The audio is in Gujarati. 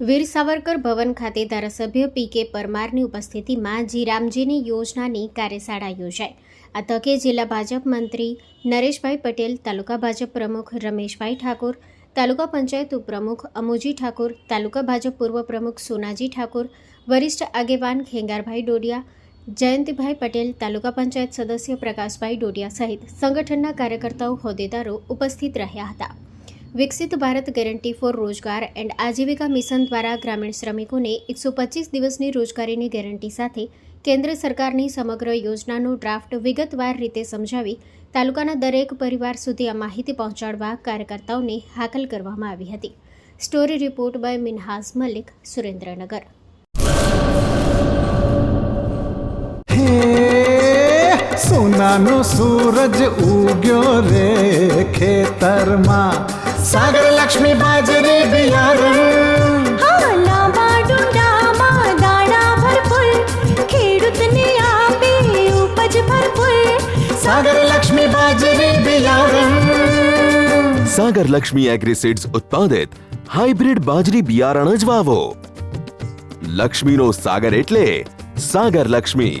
વીર સાવરકર ભવન ખાતે ધારાસભ્ય પી.કે. પરમારની ઉપસ્થિતિમાં જી રામજીની યોજનાની કાર્યશાળા યોજાઈ। આ તકે જિલ્લા ભાજપ મંત્રી નરેશભાઈ પટેલ, તાલુકા ભાજપ પ્રમુખ રમેશભાઈ ઠાકોર, તાલુકા પંચાયત ઉપપ્રમુખ અમુજી ઠાકોર, તાલુકા ભાજપ પૂર્વ પ્રમુખ સોનાજી ઠાકોર, વરિષ્ઠ આગેવાન ખેંગારભાઈ ડોડિયા, જયંતિભાઈ પટેલ, તાલુકા પંચાયત સદસ્ય પ્રકાશભાઈ ડોડિયા સહિત સંગઠનના કાર્યકર્તાઓ, હોદ્દેદારો ઉપસ્થિત રહ્યા હતા। વિકસિત ભારત ગેરંટી ફોર રોજગાર એન્ડ આજીવિકા મિશન દ્વારા ગ્રામીણ શ્રમિકોને 125 દિવસની રોજગારીની ગેરંટી સાથે કેન્દ્ર સરકારની સમગ્ર યોજનાનો ડ્રાફ્ટ વિગતવાર રીતે સમજાવી તાલુકાના દરેક પરિવાર સુધી આ માહિતી પહોંચાડવા કાર્યકર્તાઓને હાકલ કરવામાં આવી હતી। Story report by Minhaz Malik, Surendranagar. સોનાનો સૂરજ ઉગ્યો રે ખેતરમાં, સાગર લક્ષ્મી બાજરી બિયારણ, લાંબા ડુંડામાં દાણા ભરપૂર, ખેડૂતને આપે ઉપજ ભરપૂર, સાગર લક્ષ્મી બાજરી બિયારણ। સાગર લક્ષ્મી એગ્રીસીડ્સ ઉત્પાદિત હાઇબ્રિડ બાજરી બિયારણ જ વાવો। લક્ષ્મીનો સાગર એટલે સાગર લક્ષ્મી।